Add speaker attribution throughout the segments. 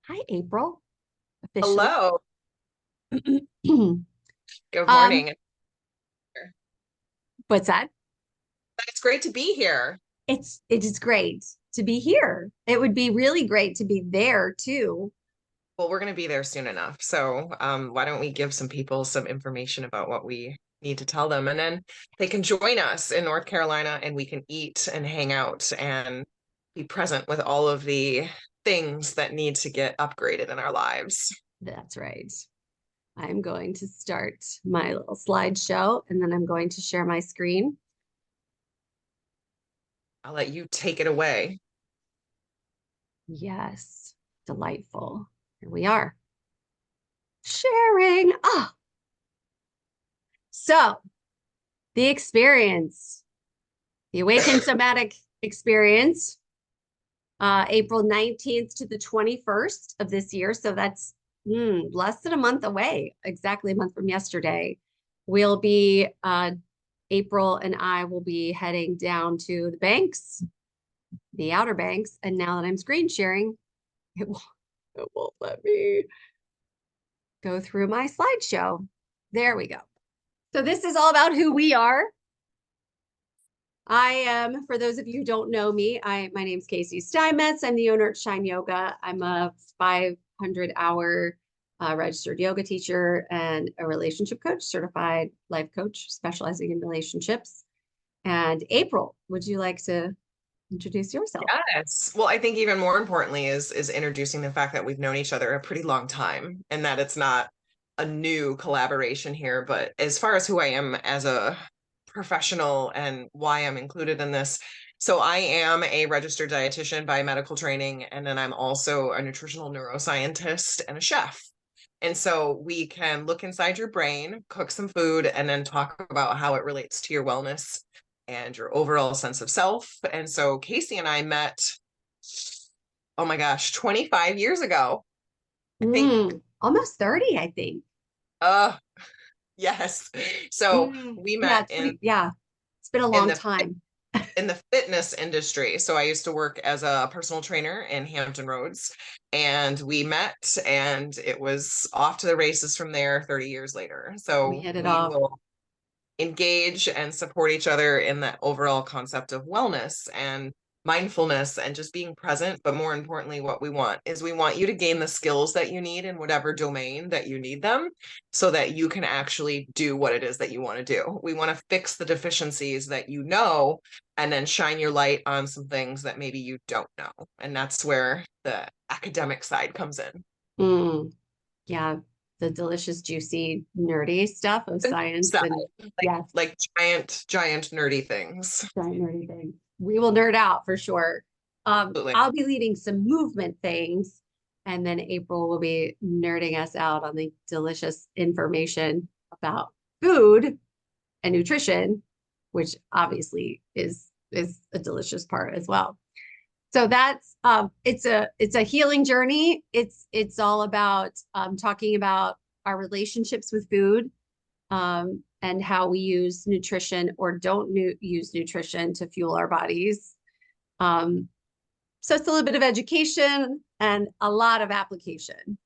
Speaker 1: Hi, April, officially.
Speaker 2: Hello.
Speaker 1: um,
Speaker 2: Good morning.
Speaker 1: what's that?
Speaker 2: It's great to be here.
Speaker 1: It is great to be here. It would be really great to be there too.
Speaker 2: Well, we're going to be there soon enough. So, why don't we give some people some information about what we need to tell them, and then they can join us in North Carolina, and we can eat and hang out and be present with all of the things that need to get upgraded in our lives.
Speaker 1: That's right. I'm going to start my little slideshow and then I'm going to share my screen.
Speaker 2: I'll let you take it away.
Speaker 1: Yes, delightful. Here we are. Sharing. Oh, so the experience, the Awaken Somatic Experience, April 19th to the 21st of this year. So that's less than a month away, exactly a month from yesterday. We'll be, April and I will be heading down to the banks, the Outer Banks. And now that I'm screen sharing, it won't let me go through my slideshow. There we go. So this is all about who we are. I am, for those of you who don't know me, my name's Casey Steinmetz. I'm the owner at Shine Yoga. I'm a 500-hour registered yoga teacher and a relationship coach, certified life coach, specializing in relationships. And April, would you like to introduce yourself?
Speaker 2: Yes. Well, I think even more importantly is introducing the fact that we've known each other a pretty long time and that it's not a new collaboration here. But as far as who I am as a professional and why I'm included in this, so I am a registered dietitian by medical training, and then I'm also a nutritional neuroscientist and a chef. And so we can look inside your brain, cook some food, and then talk about how it relates to your wellness and your overall sense of self. And so Casey and I met, oh my gosh, 25 years ago. I think,
Speaker 1: Almost 30, I think.
Speaker 2: uh, yes. So we
Speaker 1: Yeah,
Speaker 2: met
Speaker 1: yeah, it's been a
Speaker 2: in
Speaker 1: long
Speaker 2: the
Speaker 1: time.
Speaker 2: in the fitness industry. So I used to work as a personal trainer in Hampton Roads, and we met, and it was off to the races from there 30 years later.
Speaker 1: We
Speaker 2: So
Speaker 1: hit it
Speaker 2: we
Speaker 1: off.
Speaker 2: will engage and support each other in that overall concept of wellness and mindfulness and just being present. But more importantly, what we want is we want you to gain the skills that you need in whatever domain that you need them so that you can actually do what it is that you want to do. We want to fix the deficiencies that you know and then shine your light on some things that maybe you don't know. And that's where the academic side comes in.
Speaker 1: Mm, yeah, the delicious, juicy, nerdy stuff of science
Speaker 2: Side,
Speaker 1: and yes,
Speaker 2: like giant nerdy things.
Speaker 1: giant nerdy things. We will nerd out for sure.
Speaker 2: Absolutely.
Speaker 1: I'll be leading some movement things, and then April will be nerding us out on the delicious information about food and nutrition, which obviously is a delicious part as well. So that's it's a healing journey. It's all about talking about our relationships with food, and how we use nutrition or don't use nutrition to fuel our bodies. Um, so it's a little bit of education and a lot of application.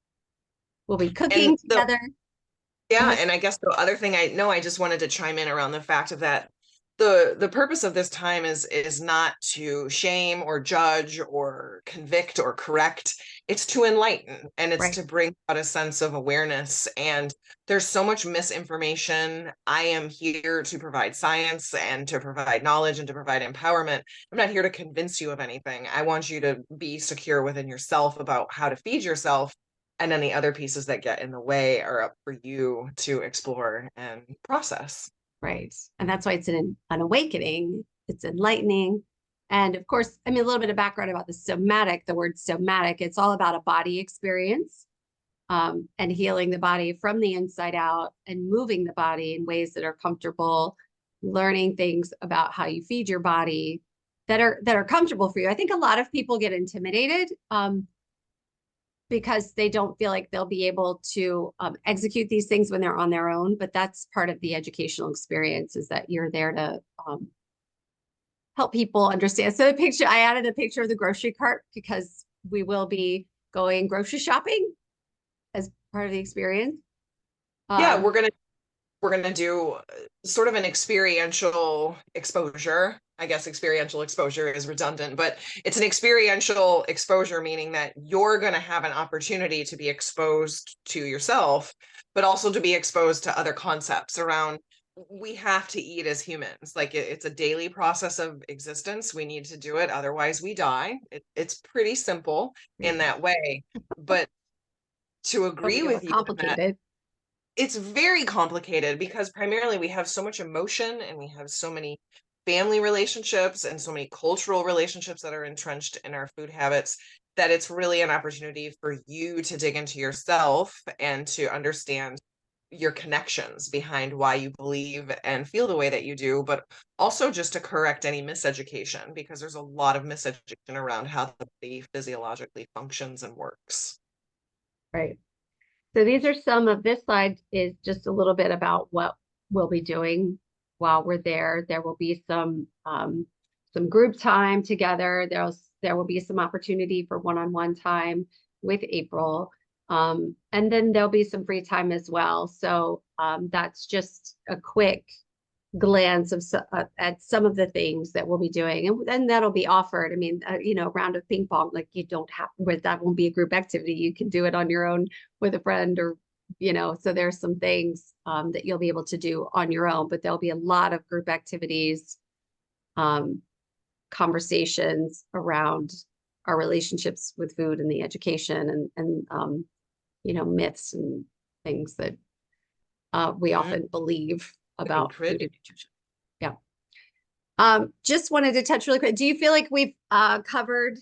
Speaker 1: We'll be
Speaker 2: And
Speaker 1: cooking
Speaker 2: the
Speaker 1: together. Go
Speaker 2: Yeah,
Speaker 1: ahead.
Speaker 2: and I guess the other thing I know, I just wanted to chime in around the fact of that the purpose of this time is not to shame or judge or convict or correct. It's to enlighten, and it's
Speaker 1: Right.
Speaker 2: to bring out a sense of awareness. And there's so much misinformation. I am here to provide science and to provide knowledge and to provide empowerment. I'm not here to convince you of anything. I want you to be secure within yourself about how to feed yourself, and then the other pieces that get in the way are up for you to explore and process.
Speaker 1: Right. And that's why it's an awakening, it's enlightening. And of course, I mean, a little bit of background about the somatic, the word somatic, it's all about a body experience, and healing the body from the inside out and moving the body in ways that are comfortable, learning things about how you feed your body that are comfortable for you. I think a lot of people get intimidated, because they don't feel like they'll be able to execute these things when they're on their own. But that's part of the educational experience, is that you're there to help people understand. So the picture, I added a picture of the grocery cart because we will be going grocery shopping as part of the experience.
Speaker 2: Yeah,
Speaker 1: Um,
Speaker 2: we're gonna do sort of an experiential exposure. I guess experiential exposure is redundant, but it's an experiential exposure, meaning that you're gonna have an opportunity to be exposed to yourself, but also to be exposed to other concepts around we have to eat as humans. Like it's a daily process of existence. We need to do it, otherwise we die. It's pretty simple in that way. But to
Speaker 1: don't
Speaker 2: agree
Speaker 1: make it more
Speaker 2: with you in that
Speaker 1: complicated.
Speaker 2: it's very complicated because primarily we have so much emotion and we have so many family relationships and so many cultural relationships that are entrenched in our food habits that it's really an opportunity for you to dig into yourself and to understand your connections behind why you believe and feel the way that you do, but also just to correct any miseducation because there's a lot of miseducation around how the body physiologically functions and works.
Speaker 1: Right. So these are some of this slide is just a little bit about what we'll be doing while we're there. There will be some group time together. There will be some opportunity for one-on-one time with April. And then there'll be some free time as well. So that's just a quick glance of at some of the things that we'll be doing, and then that'll be offered. I mean, round of ping pong, like you don't have where that won't be a group activity. You can do it on your own with a friend, or so there's some things that you'll be able to do on your own, but there'll be a lot of group activities, um, conversations around our relationships with food and the education and myths and things that we
Speaker 2: Mhm.
Speaker 1: often believe
Speaker 2: And
Speaker 1: about food
Speaker 2: pretty.
Speaker 1: and nutrition. Yeah. Just wanted to touch really quick. Do you feel like we've covered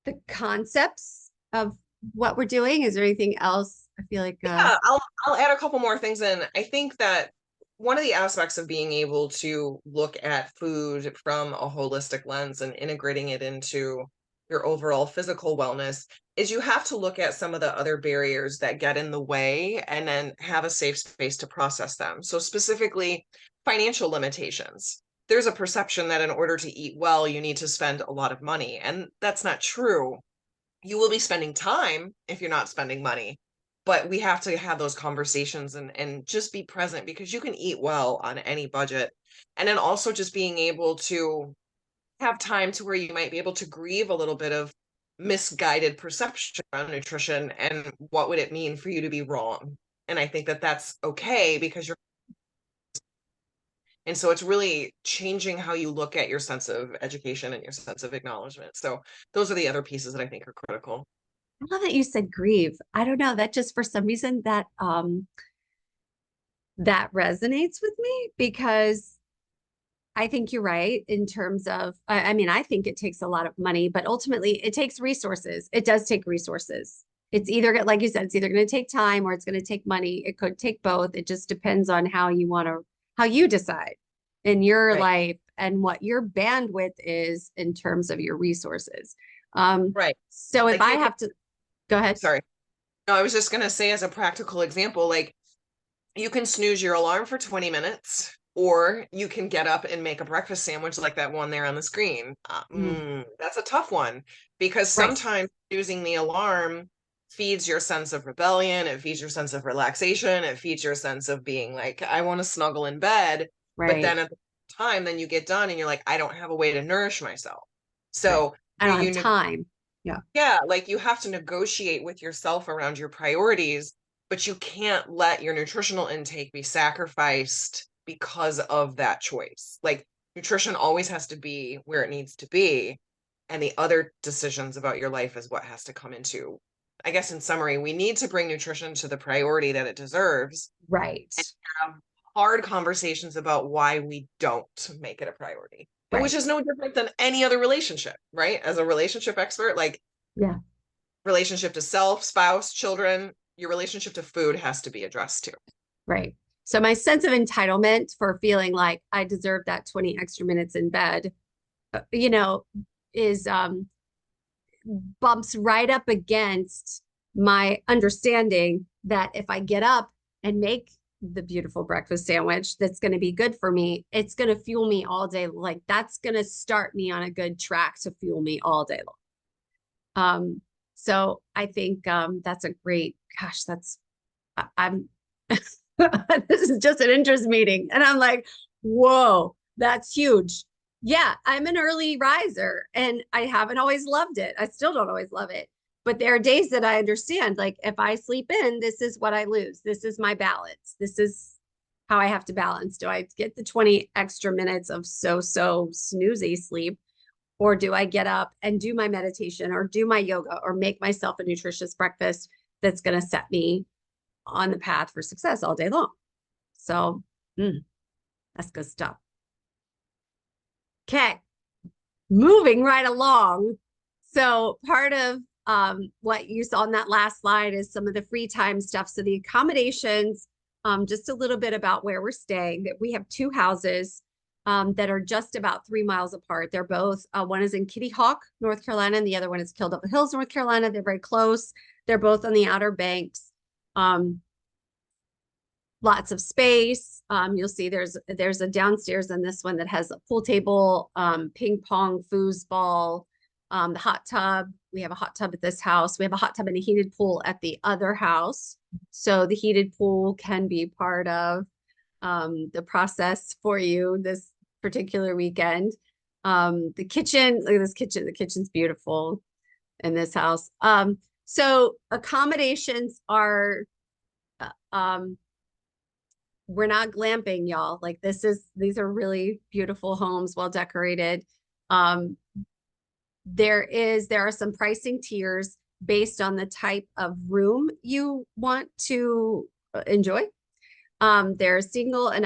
Speaker 1: the concepts of what we're doing? Is there anything else? I feel like
Speaker 2: Yeah, I'll add a couple more things in. I think that one of the aspects of being able to look at food from a holistic lens and integrating it into your overall physical wellness is you have to look at some of the other barriers that get in the way and then have a safe space to process them. So specifically, financial limitations. There's a perception that in order to eat well, you need to spend a lot of money, and that's not true. You will be spending time if you're not spending money, but we have to have those conversations and just be present because you can eat well on any budget. And then also just being able to have time to where you might be able to grieve a little bit of misguided perception around nutrition and what would it mean for you to be wrong. And I think that that's okay because you're and so it's really changing how you look at your sense of education and your sense of acknowledgement. So those are the other pieces that I think are critical.
Speaker 1: I love that you said grieve. I don't know, that just for some reason that resonates with me because I think you're right in terms of, I mean, I think it takes a lot of money, but ultimately it takes resources. It does take resources. It's either, like you said, it's either going to take time or it's going to take money. It could take both. It just depends on how you decide in your
Speaker 2: Right.
Speaker 1: life and what your bandwidth is in terms of your resources.
Speaker 2: Right.
Speaker 1: So if
Speaker 2: Like
Speaker 1: I
Speaker 2: you can,
Speaker 1: have to go ahead.
Speaker 2: sorry. No, I was just going to say as a practical example, like you can snooze your alarm for 20 minutes or you can get up and make a breakfast sandwich like that one there on the screen.
Speaker 1: Mm,
Speaker 2: That's a tough one because
Speaker 1: right,
Speaker 2: sometimes using the alarm feeds your sense of rebellion, it feeds your sense of relaxation, it feeds your sense of being like, I want to snuggle in bed. But then
Speaker 1: right,
Speaker 2: at the time, then you get done and you're like, I don't have a way to nourish myself.
Speaker 1: right.
Speaker 2: So
Speaker 1: I
Speaker 2: do
Speaker 1: don't have
Speaker 2: you
Speaker 1: time. Yeah,
Speaker 2: yeah, like you have to negotiate with yourself around your priorities, but you can't let your nutritional intake be sacrificed because of that choice. Like nutrition always has to be where it needs to be, and the other decisions about your life is what has to come into. I guess in summary, we need to bring nutrition to the priority that it deserves
Speaker 1: right,
Speaker 2: and have hard conversations about why we don't make it a priority. And which
Speaker 1: right.
Speaker 2: is no different than any other relationship, right? As a relationship expert, like
Speaker 1: Yeah.
Speaker 2: relationship to self, spouse, children, your relationship to food has to be addressed too.
Speaker 1: Right. So my sense of entitlement for feeling like I deserve that 20 extra minutes in bed, uh, you know, is bumps right up against my understanding that if I get up and make the beautiful breakfast sandwich that's going to be good for me, it's going to fuel me all day. Like that's going to start me on a good track to fuel me all day long. So I think that's a great, gosh, I'm this is just an interest meeting. And I'm like, whoa, that's huge. Yeah, I'm an early riser and I haven't always loved it. I still don't always love it. But there are days that I understand, like if I sleep in, this is what I lose. This is my balance. This is how I have to balance. Do I get the 20 extra minutes of so snoozy sleep? Or do I get up and do my meditation or do my yoga or make myself a nutritious breakfast that's going to set me on the path for success all day long? So that's good stuff. Okay, moving right along. So part of what you saw on that last slide is some of the free time stuff. So the accommodations, just a little bit about where we're staying. We have two houses that are just about 3 miles apart. They're both, one is in Kitty Hawk, North Carolina, and the other one is Killed Up Hills, North Carolina. They're very close. They're both on the Outer Banks. Lots of space. You'll see there's a downstairs in this one that has a pool table, ping pong, foosball, the hot tub. We have a hot tub at this house. We have a hot tub and a heated pool at the other house. So the heated pool can be part of the process for you this particular weekend. The kitchen, look at this kitchen. The kitchen's beautiful in this house. So accommodations are, we're not glamping, y'all. Like these are really beautiful homes, well decorated. There are some pricing tiers based on the type of room you want to enjoy. There are single and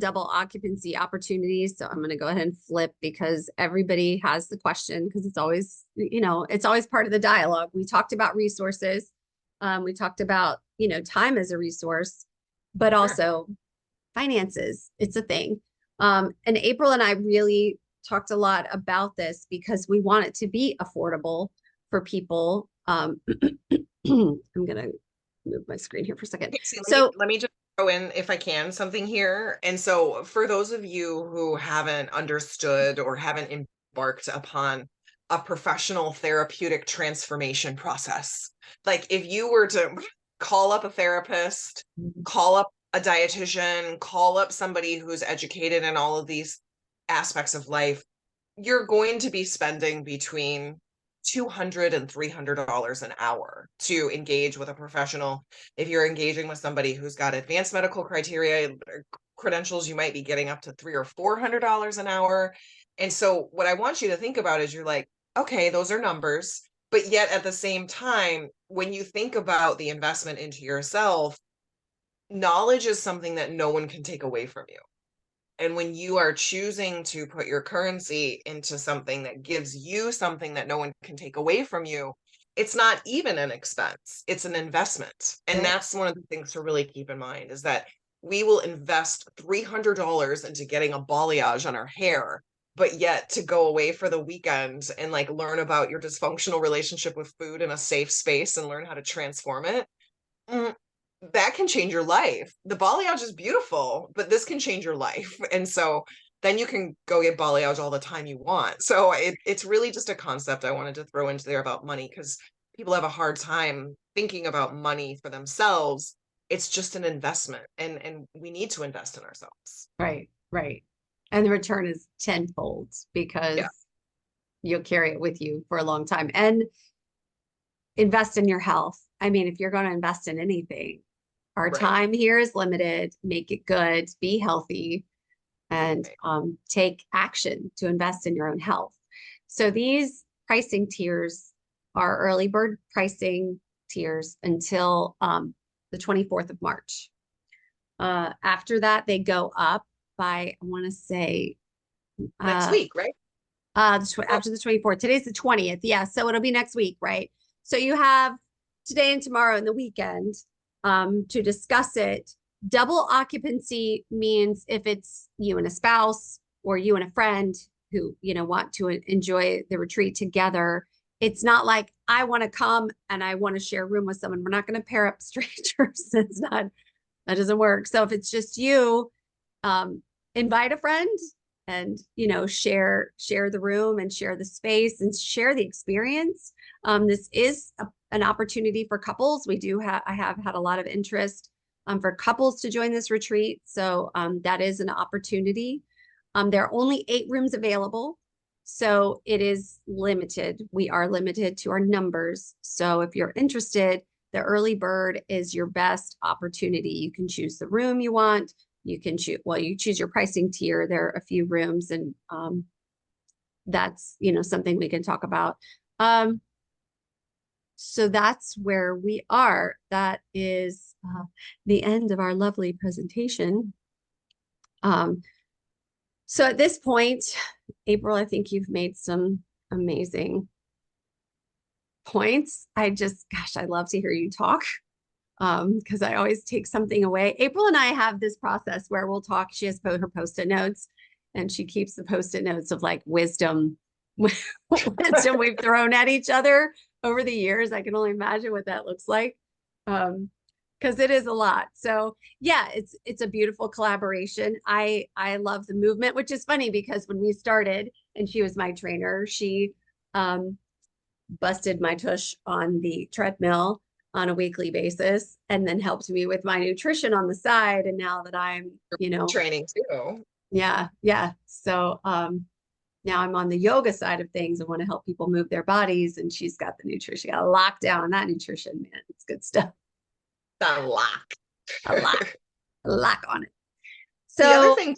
Speaker 1: double occupancy opportunities. So I'm going to go ahead and flip because everybody has the question because it's always, it's always part of the dialogue. We talked about resources. We talked about, time as a resource, but also finances. It's a thing. And April and I really talked a lot about this because we want it to be affordable for people. I'm going to move my screen here for a second.
Speaker 2: Okay, so
Speaker 1: So
Speaker 2: let me just throw in, if I can, something here. And so for those of you who haven't understood or haven't embarked upon a professional therapeutic transformation process, like if you were to call up a therapist, call up a dietitian, call up somebody who's educated in all of these aspects of life, you're going to be spending between $200 and $300 an hour to engage with a professional. If you're engaging with somebody who's got advanced medical criteria credentials, you might be getting up to $300 or $400 an hour. And so what I want you to think about is you're like, okay, those are numbers, but yet at the same time, when you think about the investment into yourself, knowledge is something that no one can take away from you. And when you are choosing to put your currency into something that gives you something that no one can take away from you, it's not even an expense, it's an investment. And
Speaker 1: right.
Speaker 2: that's one of the things to really keep in mind is that we will invest $300 into getting a balayage on our hair, but yet to go away for the weekend and like learn about your dysfunctional relationship with food in a safe space and learn how to transform it. That can change your life. The balayage is beautiful, but this can change your life. And so then you can go get balayage all the time you want. So it's really just a concept I wanted to throw into there about money because people have a hard time thinking about money for themselves. It's just an investment and we need to invest in ourselves.
Speaker 1: Right. And the return is tenfold because
Speaker 2: Yeah.
Speaker 1: you'll carry it with you for a long time and invest in your health. I mean, if you're going to invest in anything, our
Speaker 2: Right.
Speaker 1: time here is limited. Make it good, be healthy, and take action to invest in your own health. So these pricing tiers are early bird pricing tiers until the 24th of March. After that, they go up by, I want to say,
Speaker 2: Next week, right?
Speaker 1: after the 24th. Today's the 20th. Yeah, so it'll be next week, right? So you have today and tomorrow and the weekend to discuss it. Double occupancy means if it's you and a spouse or you and a friend who, want to enjoy the retreat together. It's not like I want to come and I want to share a room with someone. We're not going to pair up strangers. That doesn't work. So if it's just you, invite a friend and, you know, share the room and share the space and share the experience. This is an opportunity for couples. I have had a lot of interest for couples to join this retreat. So that is an opportunity. There are only 8 rooms available. So it is limited. We are limited to our numbers. So if you're interested, the early bird is your best opportunity. You can choose the room you want. You can choose, well, you choose your pricing tier. There are a few rooms, and that's, you know, something we can talk about. So that's where we are. That is the end of our lovely presentation. So at this point, April, I think you've made some amazing points. Gosh, I love to hear you talk because I always take something away. April and I have this process where we'll talk. She has her Post-it notes, and she keeps the Post-it notes of like wisdom, wisdom we've thrown at each other over the years. I can only imagine what that looks like. Because it is a lot. So yeah, it's a beautiful collaboration. I love the movement, which is funny because when we started and she was my trainer, she busted my tush on the treadmill on a weekly basis and then helped me with my nutrition on the side. And now that I'm, you know,
Speaker 2: training too.
Speaker 1: Yeah. So now I'm on the yoga side of things. I want to help people move their bodies, and she's got the nutrition, got a lockdown on that nutrition, man. It's good stuff.
Speaker 2: A lock.
Speaker 1: A lock on it.
Speaker 2: The other
Speaker 1: So
Speaker 2: thing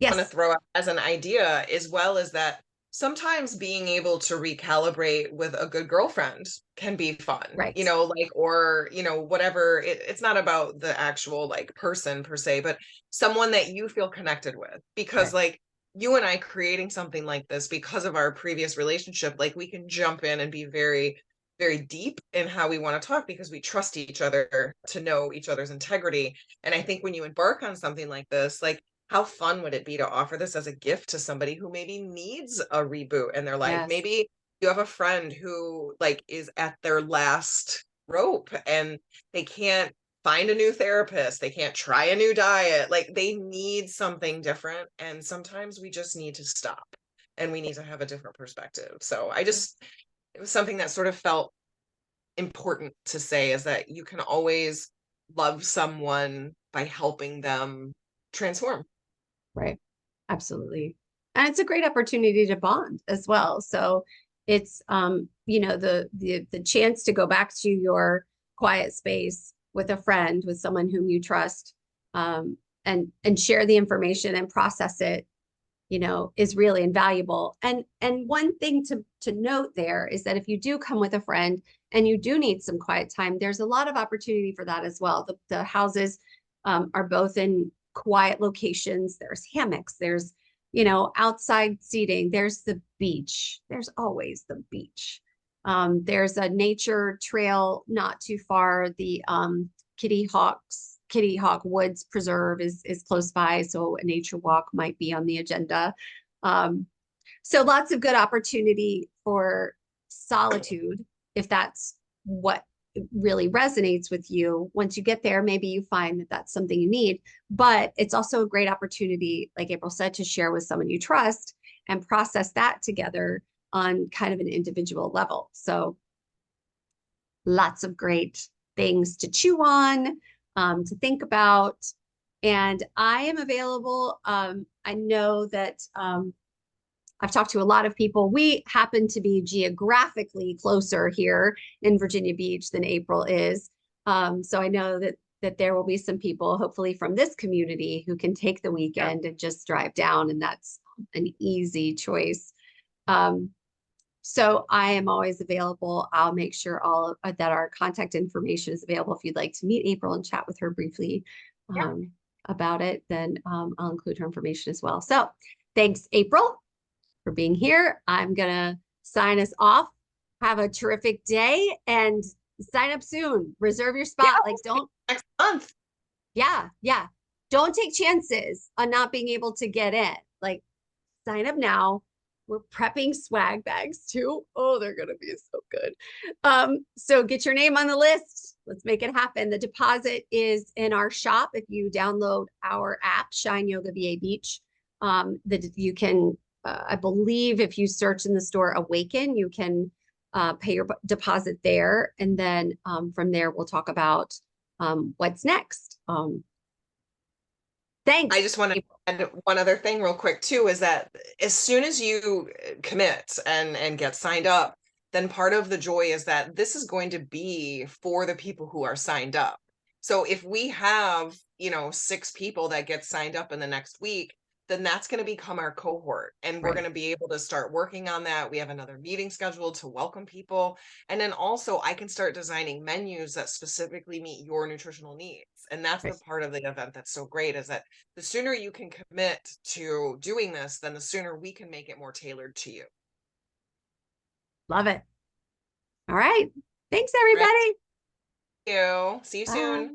Speaker 2: I want to
Speaker 1: yes,
Speaker 2: throw out as an idea as well is that sometimes being able to recalibrate with a good girlfriend can be fun,
Speaker 1: right.
Speaker 2: you know, like, or, you know, whatever. It's not about the actual like person per se, but someone that you feel connected with, because
Speaker 1: Right.
Speaker 2: like you and I creating something like this because of our previous relationship, like we can jump in and be very, very deep in how we want to talk because we trust each other to know each other's integrity. And I think when you embark on something like this, like, how fun would it be to offer this as a gift to somebody who maybe needs a reboot in their life?
Speaker 1: Yes.
Speaker 2: Maybe you have a friend who like is at their last rope and they can't find a new therapist, they can't try a new diet, like they need something different, and sometimes we just need to stop and we need to have a different perspective. So it was something that sort of felt important to say, is that you can always love someone by helping them transform.
Speaker 1: Right. Absolutely. And it's a great opportunity to bond as well. So it's you know, the chance to go back to your quiet space with a friend, with someone whom you trust, and share the information and process it, you know, is really invaluable. And one thing to note there is that if you do come with a friend and you do need some quiet time, there's a lot of opportunity for that as well. The houses are both in quiet locations. There's hammocks, there's, you know, outside seating, there's the beach, there's always the beach. There's a nature trail not too far. The Kitty Hawk Woods Preserve is close by, so a nature walk might be on the agenda. Um, so lots of good opportunity for solitude if that's what really resonates with you. Once you get there, maybe you find that that's something you need, but it's also a great opportunity, like April said, to share with someone you trust and process that together on kind of an individual level. So lots of great things to chew on, to think about. And I am available. I know that I've talked to a lot of people. We happen to be geographically closer here in Virginia Beach than April is. So I know that there will be some people, hopefully from this community, who can take the weekend and just drive down, and that's an easy choice. So I am always available. I'll make sure that our contact information is available. If you'd like to meet April and chat with her briefly
Speaker 2: Yeah.
Speaker 1: about it, then I'll include her information as well. So thanks, April, for being here. I'm gonna sign us off. Have a terrific day and sign up soon. Reserve your
Speaker 2: Yeah,
Speaker 1: spot. Like, don't,
Speaker 2: next month.
Speaker 1: yeah. Don't take chances on not being able to get in. Like, sign up now. We're prepping swag bags too. Oh, they're gonna be so good. So get your name on the list. Let's make it happen. The deposit is in our shop. If you download our app, Shine Yoga VA Beach, that you can, I believe if you search in the store Awaken, you can pay your deposit there. And then from there, we'll talk about what's next.
Speaker 2: I
Speaker 1: Thanks.
Speaker 2: just want to
Speaker 1: April.
Speaker 2: add one other thing real quick too, is that as soon as you commit and get signed up, then part of the joy is that this is going to be for the people who are signed up. So if we have, 6 people that get signed up in the next week, then that's going to become our cohort, and we're
Speaker 1: Right.
Speaker 2: going to be able to start working on that. We have another meeting scheduled to welcome people. And then also I can start designing menus that specifically meet your nutritional needs. And that's the
Speaker 1: Right.
Speaker 2: part of the event that's so great, is that the sooner you can commit to doing this, then the sooner we can make it more tailored to you.
Speaker 1: Love it. All right. Thanks,
Speaker 2: Right.
Speaker 1: everybody.
Speaker 2: Thank you. See you soon.
Speaker 1: Bye.